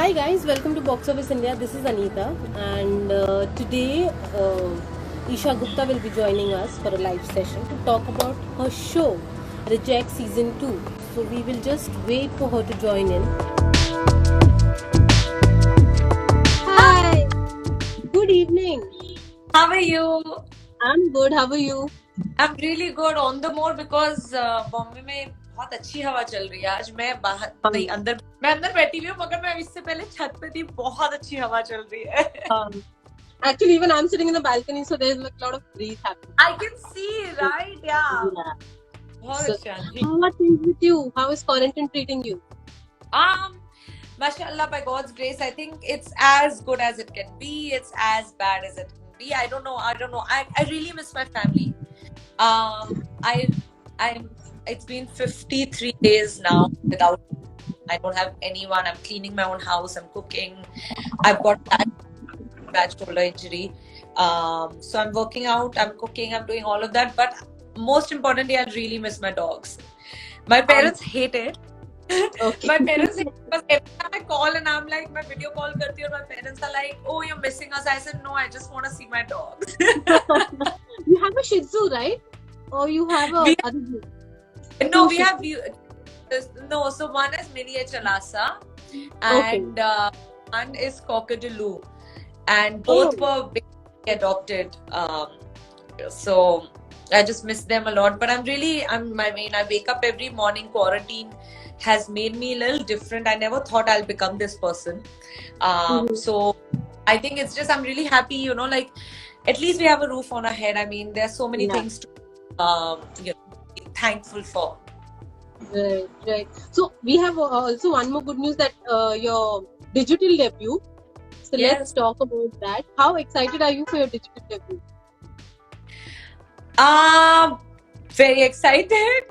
Hi guys, welcome to Box Office India. This is Anita, and today Isha Gupta will be joining us for a live session to talk about her show Reject Season 2. So we will just wait for her to join in. Hi, good evening. How are you? I'm good. How are you? I'm really good on the more because Bombay में बहुत अच्छी हवा चल रही है आज मैं बाहर नहीं अंदर बैठी हुई हूँ मगर मैं इससे पहले छत पे थी बहुत अच्छी हवा चल रही है Actually, even I'm sitting in the balcony, so there's a lot of breeze happening. I can see, right? Yeah. बहुत अच्छा जी. How are things with you? How is quarantine treating you? Mashallah, by God's grace, I think it's as good as it can be. It's as bad as it can be. I don't know. I really miss my family. It's been 53 days now without. I don't have anyone. I'm cleaning my own house. I'm cooking. I've got bad shoulder injury. So I'm working out. I'm cooking. I'm doing all of that. But most importantly, I really miss my dogs. My parents hate it. Okay. My parents hate it because every time I call and I'm like, my video call karti and my parents are like, oh, you're missing us. I said, no, I just want to see my dogs. You have a Shih Tzu, right? Or you have a other breed? No, we have no. So one is miniature Lhasa, and one is Cockadoo, and both were adopted. So I just miss them a lot. But I wake up every morning. Quarantine has made me a little different. I never thought I'll become this person. So I think it's just I'm really happy. You know, like at least we have a roof on our head. I mean, there's so many things to be thankful for. Right. So we have also one more good news that your digital debut. So let's talk about that. How excited are you for your digital debut? Very excited.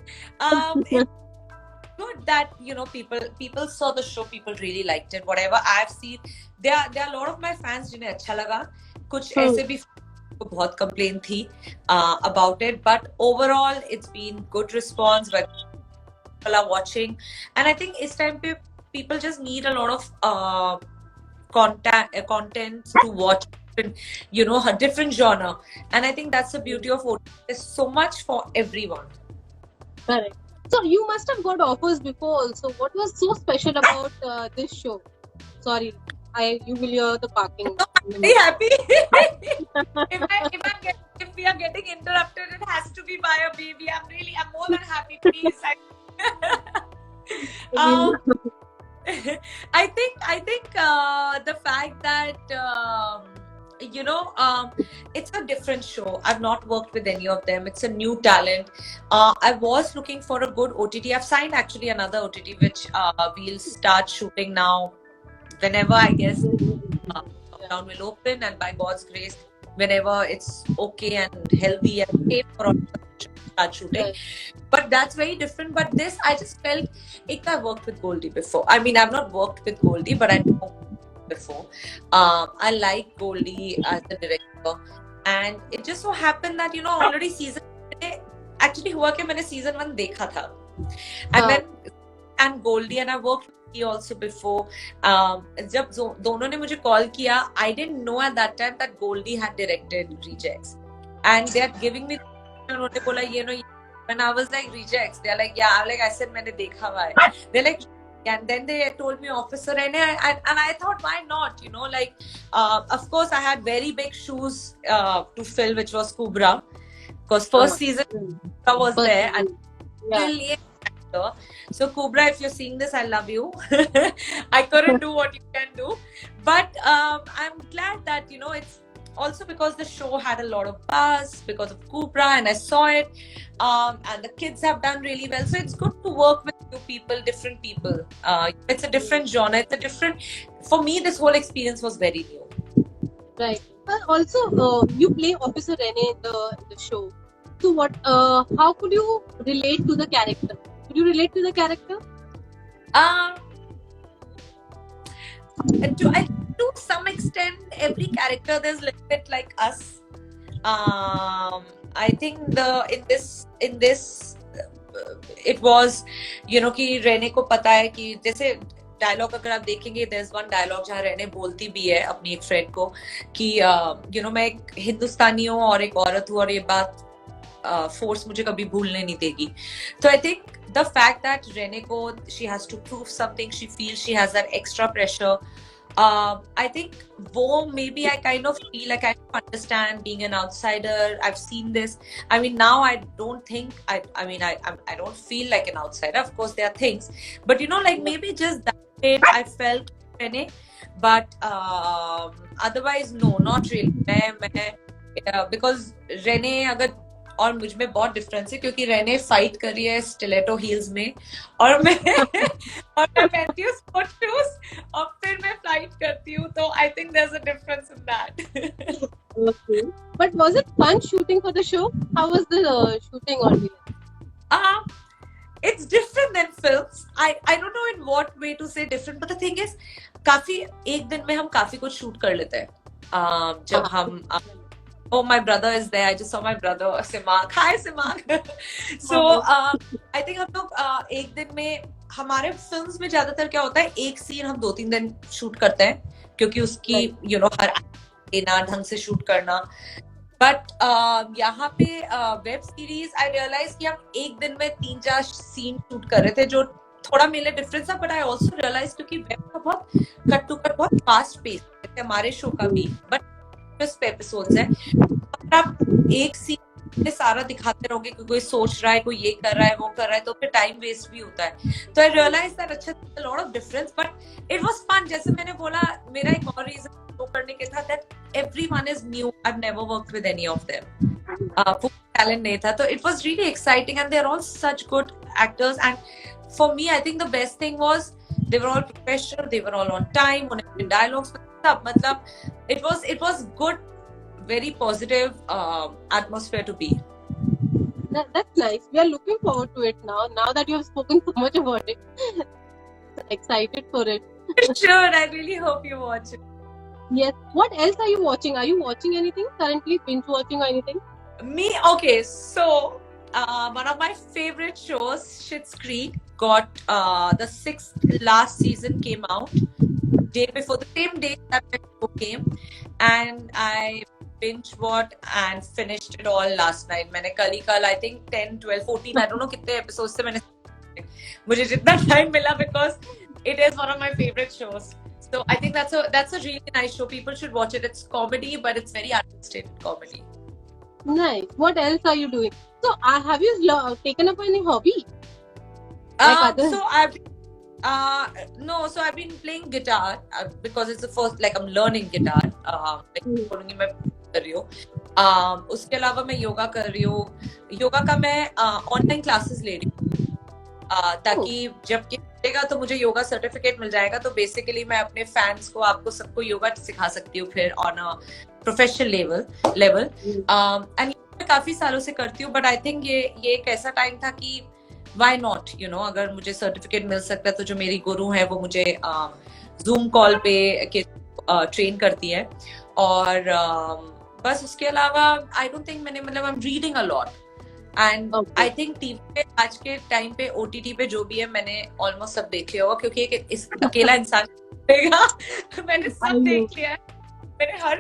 Good that people saw the show, people really liked it. Whatever I've seen, there are a lot of my fans जिन्हें अच्छा लगा. कुछ ऐसे भी बहुत complaint थी about it, but overall it's been good response. But people are watching, and I think this time people just need a lot of content to watch. A different genre, and I think that's the beauty of OTT. There's so much for everyone. Correct. So you must have got offers before also. What was so special about this show? Sorry, you will hear the parking. I'm very happy. If we are getting interrupted, it has to be by a baby. I'm more than happy. Please. I think the fact that it's a different show. I've not worked with any of them. It's a new talent. I was looking for a good OTT. I've signed actually another OTT which we'll start shooting now. Whenever I guess lockdown will open, and by God's grace, whenever it's okay and healthy and safe for all to start shooting. But that's very different. But this, I just felt I worked with Goldie before. I mean, I've not worked with Goldie, but I know before. I like Goldie as the director, and it just so happened that already season actually हुआ कि मैंने season 1 देखा था, and Goldie and I worked with he also before. जब दोनों ने मुझे call किया, I didn't know at that time that Goldie had directed Rejects, and they are giving me. उन्होंने बोला when I was like Rejects, they're like yeah, like I said मैंने देखा हुआ है. They're like. And then they told me Officer and I thought why not, of course I had very big shoes to fill, which was Kubra, because first season was there, and so Kubra, if you're seeing this, I love you. I couldn't do what you can do, but I'm glad that it's also because the show had a lot of buzz because of Kubra, and I saw it, and the kids have done really well. So it's good to work with new people, different people. It's a different genre. For me, this whole experience was very new. Right. Also, you play Officer Rene in the show. So how could you relate to the character? Could you relate to the character? To some extent, every character there's a little bit like us. I think in this it was कि रहने को पता है कि जैसे dialogue अगर आप देखेंगे, देयर इज वन डायलॉग जहाँ रहने बोलती भी है अपनी एक फ्रेंड को कि यू नो मैं एक हिंदुस्तानी हूँ और एक औरत हूँ और ये बात फोर्स मुझे कभी भूलने नहीं देगी. तो I think the fact that Renee को she has to prove something, she feel she has that extra pressure. I think wo maybe I kind of feel, I kind of understand being an outsider. I've seen this. I mean, now I don't think I mean I don't feel like an outsider. Of course there are things, but you know, like maybe just that way I felt Rene, but otherwise no, not really. मैं because Rene अगर और मुझ में बहुत difference है क्योंकि Renee fight कर रही है स्टिलेटो हील्स में और मैं पहनती हूँ स्पोर्ट शूज और फिर मैं फाइट करती हूँ. तो I think there is a difference in that. Okay. But was it fun shooting for the show? How was the shooting altogether? It's different than films. I don't know in what way to say different, but the thing is काफी एक दिन में हम काफी कुछ shoot कर लेते हैं. जब हम Oh, my brother is there. I just saw my brother, Simang. Hi, Simang. So, I think हम लोग एक दिन में हमारे फिल्म्स में ज्यादातर क्या होता है, एक सीन हम 2-3 दिन शूट करते हैं क्योंकि उसकी यू नो हर लेना ढंग से शूट करना. बट यहाँ पे वेब सीरीज आई रियलाइज कि हम एक दिन में 3-4 सीन शूट कर रहे थे जो थोड़ा मेरे डिफरेंस था. बट आई ऑल्सो रियलाइज क्योंकि वेब का बहुत कट टू कट बहुत फास्ट पेस है हमारे शो का भी, बट एपिसोड्स है. आप एक सीन में सारा दिखाते रहोगे कि कोई सोच रहा है, कोई ये कर रहा है, वो कर रहा है, तो फिर टाइम वेस्ट भी होता है. तो आई रियलाइज दैट अच्छा lot of difference, but it was fun. जैसे मैंने बोला, मेरा एक और रीजन शो करने के था that everyone is new. I have never worked with any of them. Talent नहीं था, तो it was really exciting and they are all such good actors. And for me I think the best thing was they were all professional, they were all on time, उन्होंने dialogues सब, मतलब it was good, very positive atmosphere to be. That's nice. We are looking forward to it now. Now that you have spoken so much about it, excited for it. Sure, I really hope you watch it. Yes. What else are you watching? Are you watching anything currently? Binge watching or anything? Me, okay. So one of my favorite shows, Schitt's Creek, got the 6th last season came out. Day before, the same day that the show came, and I binge watched and finished it all last night. मैंने कल I think 10, 12, 14, I don't know कितने episodes से मैंने मुझे जितना time मिला because it is one of my favorite shows. So I think that's a really nice show. People should watch it. It's comedy, but it's very understated comedy. Nice. What else are you doing? So have you taken up any hobby? No, so I've been playing guitar because it's the first, like I'm learning guitar. बोलूंगी मैं कर रही हूँ. उसके अलावा मैं योगा कर रही हूँ. योगा का मैं ऑनलाइन क्लासेस ले रही हूँ ताकि जब मिलेगा तो मुझे योगा सर्टिफिकेट मिल जाएगा. तो बेसिकली मैं अपने फैंस को, आपको सबको योगा सिखा सकती हूँ फिर on a professional level. And मैं काफी सालों से करती हूँ, बट आई थिंक ये एक ऐसा टाइम था कि वाई नॉट, यू नो, अगर मुझे सर्टिफिकेट मिल सकता है तो जो मेरी गुरु है वो मुझे जूम कॉल पे ट्रेन करती है. और बस उसके अलावा आई डोंट थिंक मैंने, मतलब I am reading a lot. And I think TV पे आज के टाइम पे OTT पे जो भी है मैंने ऑलमोस्ट सब देख लिया होगा क्योंकि एक अकेला इंसान मैंने सब देख लिया है. मैंने हर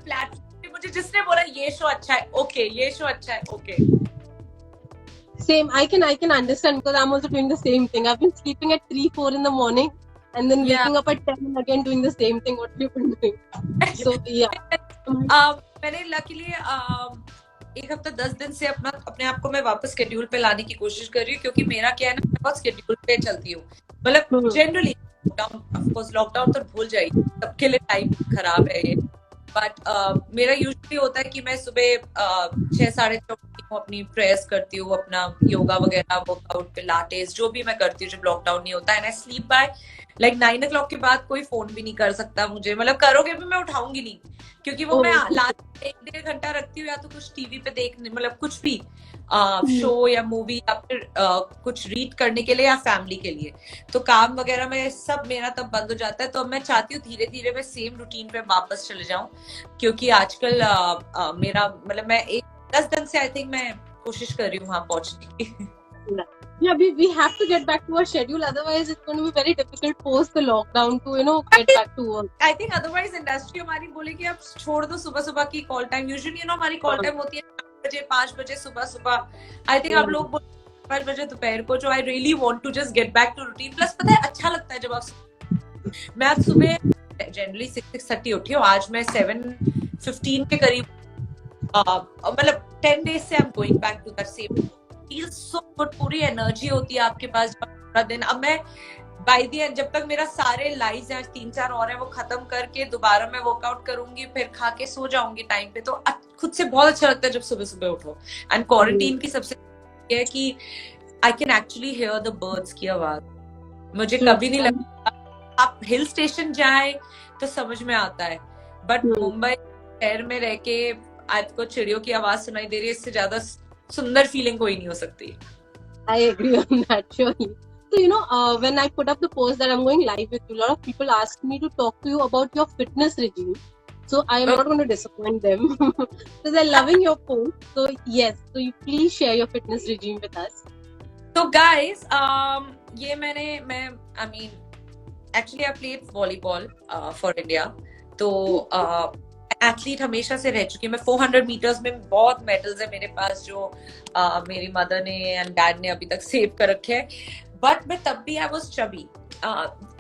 प्लेटफॉर्म पे मुझे जिसने बोला ये शो अच्छा है, ओके, ये शो अच्छा है, okay. Same. I can understand because I'm also doing the same thing. I've been sleeping at 3-4 in the morning and then waking up at 10 and again doing the same thing what you've been doing. So yeah. मैंने luckily 1 हफ्ता 10 दिन से अपने आप को मैं वापस schedule पे लाने की कोशिश कर रही हूँ क्योंकि मेरा क्या है ना, मैं बहुत शेड्यूल पे चलती हूँ. मतलब जनरली लॉकडाउन तो भूल जाइए, सबके लिए टाइम खराब है ये. बट मेरा यूजुअली होता है कि मैं सुबह 6-6:30 अपनी प्रेयर्स करती हूँ, अपना योगा वगैरह, वर्कआउट, पिलाटेस, जो भी मैं करती हूँ जब लॉकडाउन नहीं होता है. And I sleep by like 9 o'clock के बाद कोई फोन भी नहीं कर सकता मुझे, मतलब करोगे भी मैं उठाऊंगी नहीं क्योंकि वो मैं लास्ट 1-1.5 घंटा रखती हूँ या तो कुछ टीवी पे देखने, मतलब कुछ भी शो या मूवी या फिर कुछ रीड करने के लिए या फैमिली के लिए. तो काम वगैरह में सब मेरा तब बंद हो जाता है. तो मैं चाहती हूँ धीरे धीरे मैं सेम रूटीन पे वापस चले जाऊं क्योंकि आजकल मेरा, मतलब मैं 10 दिन से आई थिंक मैं कोशिश कर रही हूँ वहां पहुंचने की. Yeah, we have to get back to our schedule. Otherwise, it's going to be very difficult post the lockdown to get back to work. I think otherwise industry हमारी बोलेगी अब छोड़ दो सुबह सुबह की कॉल टाइम। यूजुअली हमारी call time होती है 4 बजे 5 बजे सुबह सुबह। आई थिंक अब लोग 5 बजे दोपहर को, जो I really want to just get back to routine. Plus पता है अच्छा लगता है जब आप, मैं आज सुबह जनरली 6:30 उठी हूँ, आज मैं 7:15 के करीब, मतलब 10 days से I am going back to that same. Feel so good, पूरी एनर्जी होती है आपके पास पूरा दिन। अब मैं बाय द एंड, जब तक मेरा सारे लाइव्स आज 3-4 और है वो खत्म करके दोबारा मैं वर्कआउट करूंगी, फिर खा के सो जाऊंगी टाइम पे, तो खुद से बहुत अच्छा लगता है जब सुबह सुबह उठो। एंड क्वारंटीन की सबसे है कि I can actually here the birds की आवाज। मुझे कभी नहीं लगता, आप हिल स्टेशन जाए तो समझ में आता है, बट मुंबई शहर में रह के आपको चिड़ियों की आवाज सुनाई दे रही है, इससे ज्यादा सुंदर फीलिंग कोई नहीं हो सकती। I agree on that, surely. So, when I put up the post that I'm going live with you, a lot of people asked me to talk to you about your fitness regime. So, I am not going to disappoint them because they're loving your post. So, yes, so you please share your fitness regime with us. So, guys, ये मैं I mean, actually I played volleyball for India. तो athlete हमेशा से रह चुकी हूँ मैं। 400 metres में बहुत मेडल्स है मेरे पास, जो मेरी मदर ने एंड डैड ने अभी तक सेव कर रखे हैं। बट मैं तब भी आई वाज चबी।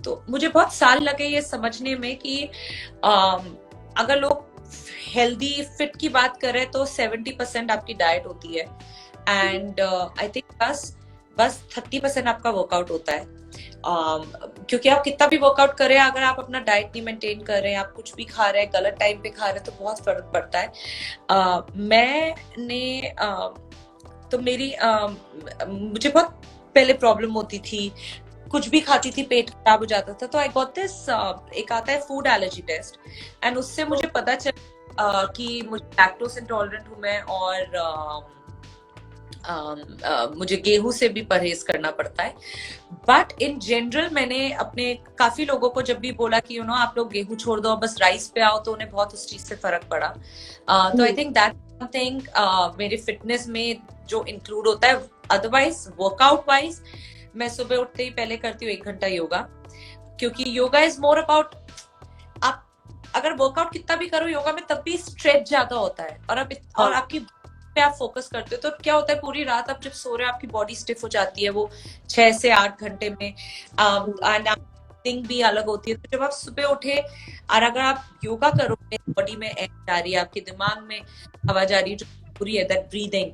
तो मुझे बहुत साल लगे ये समझने में कि अगर लोग हेल्दी फिट की बात करें तो 70% आपकी डाइट होती है, एंड आई थिंक बस 30% आपका वर्कआउट होता है। क्योंकि आप कितना भी वर्कआउट करें, अगर आप अपना डाइट नहीं मेंटेन कर रहे हैं, आप कुछ भी खा रहे हैं, गलत टाइम पे खा रहे हैं, तो बहुत फर्क पड़ता है। मैंने तो मेरी मुझे बहुत पहले प्रॉब्लम होती थी, कुछ भी खाती थी पेट खराब हो जाता था। तो आई गॉट दिस, एक आता है फूड एलर्जी टेस्ट, एंड उससे मुझे पता चला कि मुझे लैक्टोज इंटॉलरेंट हूँ मैं, और मुझे गेहूं से भी परहेज करना पड़ता है। बट इन जनरल मैंने अपने काफी लोगों को जब भी बोला कि आप लोग गेहूं छोड़ दो, बस राइस पे आओ, तो उन्हें बहुत उस चीज से फर्क पड़ा। तो आई थिंक दैट समथिंग मेरे फिटनेस में जो इंक्लूड होता है। अदरवाइज वर्कआउट वाइज मैं सुबह उठते ही पहले करती हूँ 1 घंटा योगा, क्योंकि योगा इज मोर अबाउट, आप अगर वर्कआउट कितना भी करो योगा में, तब भी स्ट्रेच ज्यादा होता है, और आपकी पे आप फोकस करते हो। तो क्या होता है, पूरी रात आप जब सो रहे हो आपकी बॉडी स्टिफ हो जाती है, वो 6 से 8 घंटे में, एंड थिंक भी अलग होती है। तो जब आप सुबह उठे और अगर आप योगा करोगे, बॉडी में एयर जा रही है, आपके दिमाग में हवा जा रही है, जो पूरी है दैट ब्रीदिंग,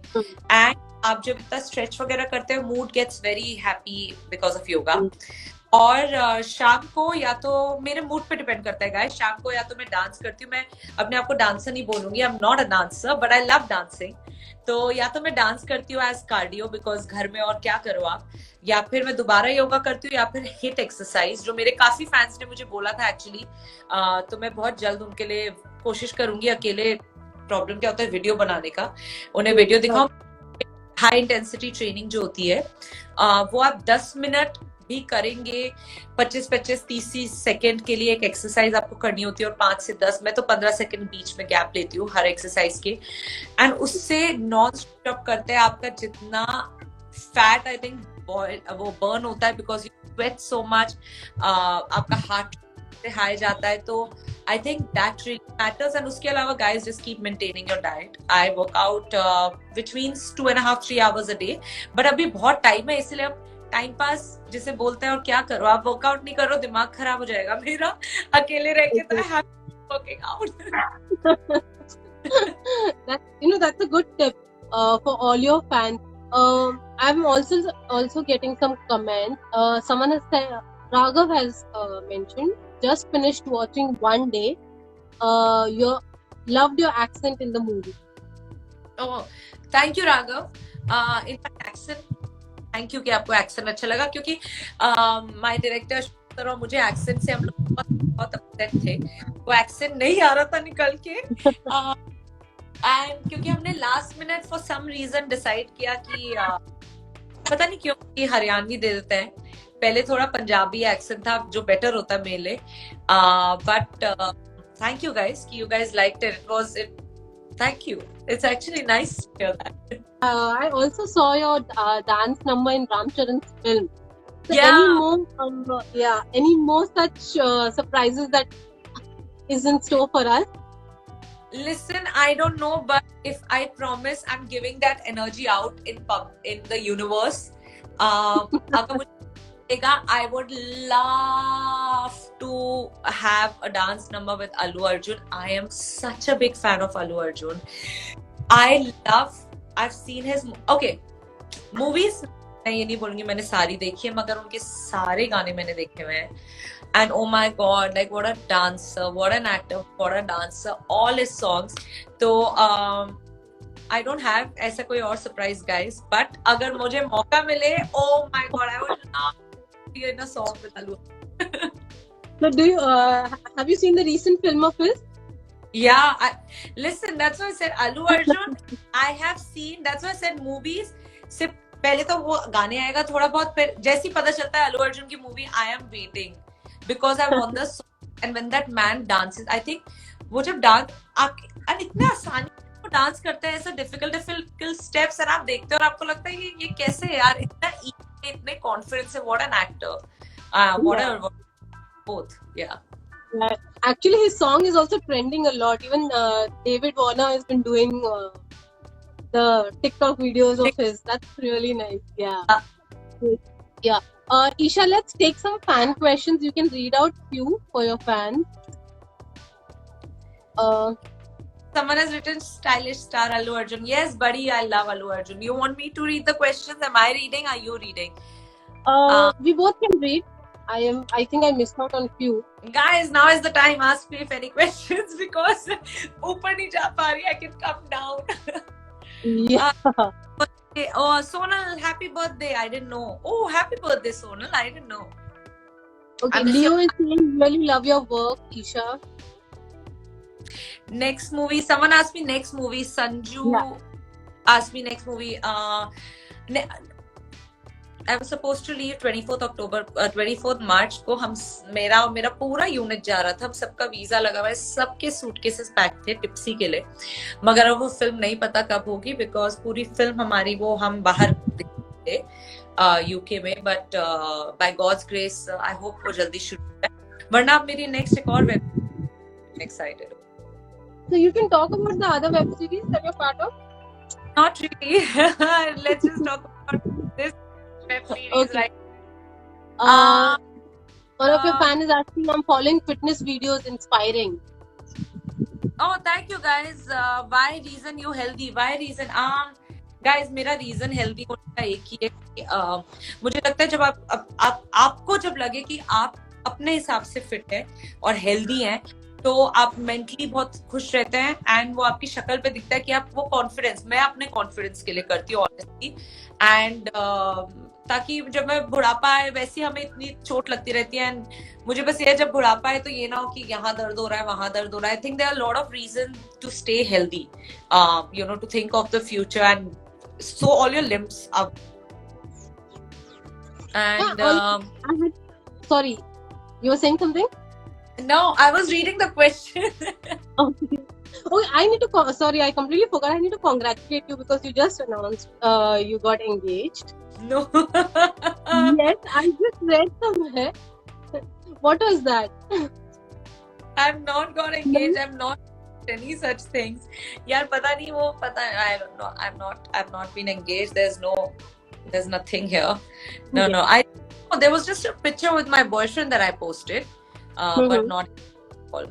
एंड आप जब इतना स्ट्रेच वगैरह करते हो, mood gets very happy because of yoga. और शाम को, या तो मेरे मूड पे डिपेंड करता है गाइस, शाम को या तो मैं डांस करती हूँ। मैं अपने आप को डांसर नहीं बोलूंगी, I am not a dancer, but I love dancing. तो या तो मैं डांस करती हूँ एज कार्डियो, बिकॉज घर में और क्या करो आप, या फिर मैं दोबारा योगा करती हूँ, या फिर हिट एक्सरसाइज, जो मेरे काफी फैंस ने मुझे बोला था एक्चुअली। तो मैं बहुत जल्द उनके लिए कोशिश करूंगी। अकेले प्रॉब्लम क्या होता है वीडियो बनाने का, उन्हें वीडियो दिखाऊं। हाई इंटेंसिटी ट्रेनिंग जो होती है, वो आप 10 मिनट भी करेंगे, 25-30 सेकेंड के लिए एक एक्सरसाइज आपको करनी होती है, और 5 से 10, मैं तो 15 सेकेंड बीच में गैप लेती हूँ हर एक्सरसाइज के, एंड उससे नॉन स्टॉप करते हैं। आपका जितना फैट आई थिंक वो बर्न होता है, because you sweat so much, आपका हार्ट हाई जाता है। तो I think that really matters. And उसके अलावा guys, just keep maintaining your diet. I work out which means 2.5-3 hours a day, but अभी बहुत टाइम है, इसलिए अब टाइम पास जिसे बोलते हैं, और क्या करो, आप वर्कआउट नहीं करो, दिमाग खराब हो जाएगा मेरा अकेले रह के। तो I have working out. That's a good tip for all your fans. I'm also getting some comments. Someone has said, Raghav has mentioned, just finished watching One Day. You loved your accent in the movie. Oh, thank you, Raghav. In fact, accent, thank you कि आपको accent अच्छा लगा, क्योंकि my director और मुझे accent से हम लोग बहुत अपसेट थे, वो एक्सेंट नहीं आ रहा था निकल के। एंड क्योंकि हमने last minute for some reason decide किया कि पता नहीं क्यों कि हरियाणवी दे देते हैं। पहले थोड़ा पंजाबी एक्सेंट था जो बेटर होता मेरे लिए, बट थैंक यू गाइस कि you guys liked it. It Thank you. It's actually nice to hear that. I also saw your dance number in Ram Charan's film. So Yeah. any more such surprises that is in store for us? Listen, I don't know, but if I promise I'm giving that energy out in the universe, अगर मुझे मिलेगा, I would love to have a dance number with Allu Arjun. I am such a big fan of Allu Arjun. I've seen his okay movies. मैं ये नहीं बोलूंगी मैंने सारी देखी है, मगर उनके सारे गाने मैंने देखे हुए हैं. And oh my god, like what a dancer, what an actor, what a dancer, all his songs. So I don't have ऐसा कोई और surprise guys, but अगर मुझे मौका मिले, oh my god, I would love to be in a song with Allu. So do you have you seen the recent film of his? Yeah, listen, that's why I said Allu Arjun. I have seen, that's why I said movies. सिर्फ पहले तो वो गाने आएगा थोड़ा बहुत, फिर जैसे ही पता चलता है अल्लू अर्जुन की movie, I am waiting because I want the song. And when that man dances, I think वो जब डांस और इतने आसानी से डांस करता है, ऐसा डिफिकल्ट स्टेप्स, और आप देखते हो और आपको लगता है ये कैसे है यार, इतना easy, इतने कॉन्फिडेंस है. What an actor, what both, yeah. Actually, his song is also trending a lot. Even David Warner has been doing the TikTok videos of his. That's really nice. Yeah. Yeah. Isha, let's take some fan questions. You can read out few for your fans. Someone has written stylish star Allu Arjun. Yes, buddy, I love Allu Arjun. You want me to read the questions? Am I reading? Are you reading? We both can read. I think I missed out on few. Guys, now is the time. Ask me if any questions because ऊपर नहीं जा पा रही. I can come down. Yeah. Okay. Oh, Sonal, happy birthday. I didn't know. Oh, happy birthday, Sonal. I didn't know. Okay, Leo is saying, really love your work, Isha. Next movie. Someone asked me next movie. Sanju asked me next movie. I was supposed to leave 24th March को. हम मेरा पूरा unit जा रहा था. हम सबका visa लगा हुआ है. सबके सूटकेसेस पैक थे टिप्सी के लिए. मगर वो फिल्म नहीं पता कब होगी बिकॉज पूरी फिल्म हमारी वो हम बाहर थे यूके में. But by God's grace I hope वो जल्दी शुरू हो जाए. वरना आप मेरी नेक्स्ट एक और web excited. So you can talk about the other web series that you're part of? Not really. Let's just talk about this web series. Okay. Right? One of your fans is asking, I'm following fitness videos, inspiring. Oh, thank you guys. Why reason you healthy? Why reason? Guys, मेरा reason healthy होने का एक ही है कि मुझे लगता है जब आपको जब लगे कि आप अपने हिसाब से फिट है और हेल्दी हैं, तो आप मेंटली बहुत खुश रहते हैं एंड वो आपकी शक्ल पे दिखता है कि आप वो कॉन्फिडेंस. मैं अपने कॉन्फिडेंस के लिए करती हूँ ऑनेस्टली. एंड ताकि जब मैं बुढ़ापा आए, वैसे हमें इतनी चोट लगती रहती है एंड मुझे बस ये जब बुढ़ापा है तो ये ना हो कि यहाँ दर्द हो रहा है वहां दर्द हो रहा है. I think there are lot of reason to stay healthy, you know, to think of the future and so all your limbs up. And sorry, you were saying something? No, I was reading the question. Okay. Oh, I need to. Sorry, I completely forgot. I need to congratulate you because you just announced you got engaged. No. Yes, I just read somewhere. What was that? I've not got engaged. I'm not any such things. यार पता नहीं वो पता. I don't know. I've not been engaged. There's nothing here. No. There was just a picture with my boyfriend that I posted. But not all.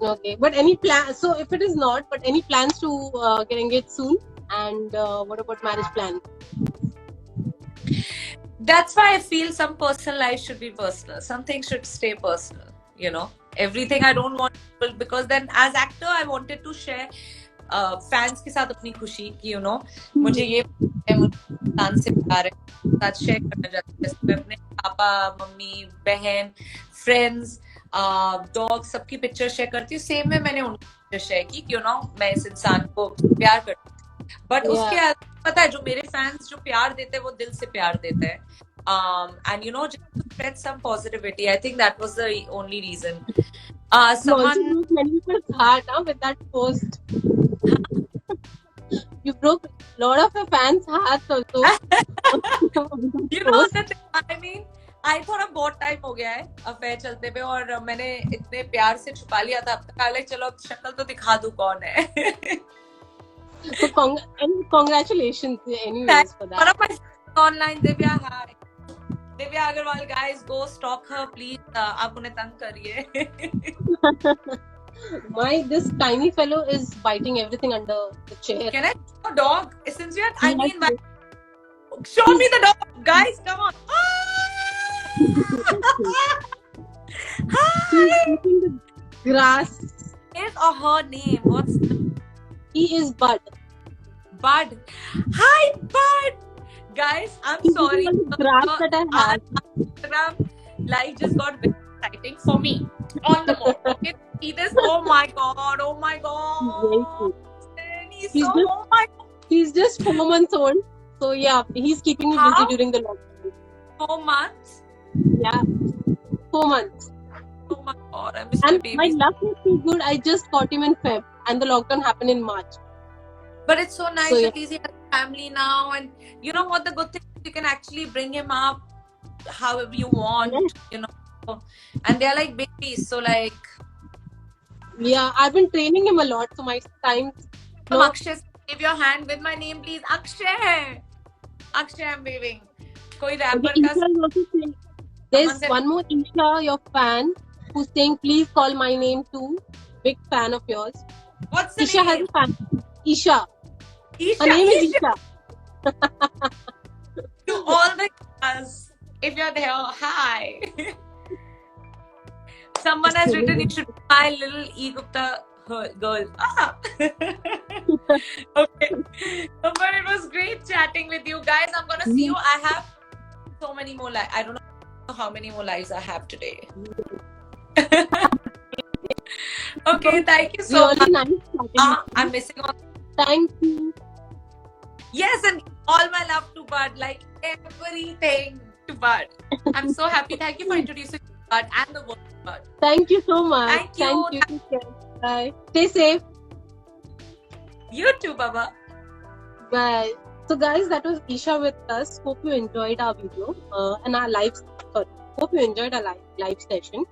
Okay, but any plan? So if it is not, but any plans to get engaged soon? And what about marriage plan? That's why I feel some personal life should be personal. Some things should stay personal. You know, everything I don't want because then as actor I wanted to share fans के साथ अपनी खुशी कि you know मुझे ये dance से प्यार है, साथ शेयर करना चाहती हूँ. मैं अपने पापा, मम्मी, बहन, फ्रेंड्स, डॉग सबकी पिक्चर शेयर करती हूँ. सेम में मैंने उनकी पिक्चर शेयर की कि यू नो मैं इस इंसान को प्यार करती हूँ. बट उसके अलावा पता है जो मेरे फैंस जो प्यार देते हैं वो दिल से प्यार देते हैं. And you know, just to spread some positivity. I think that was the only reason. Someone many people's heart with that post. You broke a lot of your fans' hearts also. You know the thing, I mean, I thought अब बहुत time हो गया है affair चलते पे और मैंने इतने प्यार से छुपा लिया था अब तक लाइक चलो अब शक्ल तो दिखा दूं कौन है. So congratulations anyways for One that. of my friends online, Divya, hi. Divya Agarwal, guys, go stalk her, please. आप उन्हें तंग करिए. This tiny fellow is biting everything under the chair. Can I show a dog? Since you are, I mean, Yes. show me the dog, guys. Come on. He's eating the grass. His or her name? What's He is Bud. Bud? Hi, Bud. Guys, I'm He's sorry. eating all the grass that I Our have. Instagram live just got very exciting for me on the move. Okay, see this? Oh my god! Oh my Very god! cute. He's He's so. just- Oh my god! He's just 4 months old. So yeah, he's keeping me busy How? during the lockdown. 4 months. Yeah, 4 months. Oh my god! I miss my And my baby. luck is too good. I just got him in Feb, and the lockdown happened in March. But it's so nice So, yeah. at least he has a family now, and you know what? The good thing is you can actually bring him up however you want, you know. And they're like babies, so like. Yeah, I've been training him a lot. So my time. Come, No, Akshay, give your hand with my name, please. Akshay! Akshay, I'm waving. कोई okay, rapper Isha का is also saying, there's Someone said- one more Isha, your fan, who's saying, please call my name too. Big fan of yours. What's the Isha has name? a fan. Isha. Isha. Her name is Isha. Isha. To all the girls, if you're there, hi. Someone has written you should be my little E Gupta girl. Ah. Okay. But it was great chatting with you guys. I'm gonna see you. I have so many more lives. I don't know how many more lives I have today. Okay, thank you so Really much. nice chatting. I'm missing all. Thank you. Yes, and all my love to Bud, like everything to Bud. I'm so happy. Thank you for introducing Bud and the word Bud. Thank you so much. Thank you. Take care. Bye. Stay safe. You too, Baba. Bye. So guys, that was Isha with us. Hope you enjoyed our video and our live. Sorry, hope you enjoyed our live session.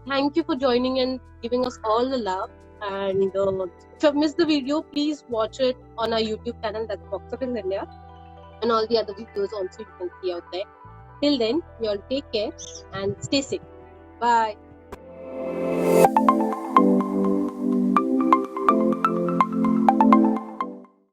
Thank you for joining and giving us all the love. And if you have missed the video, please watch it on our YouTube channel. That's Box Office India, and all the other videos also you can see out there. Till then, you all take care and stay safe. Bye.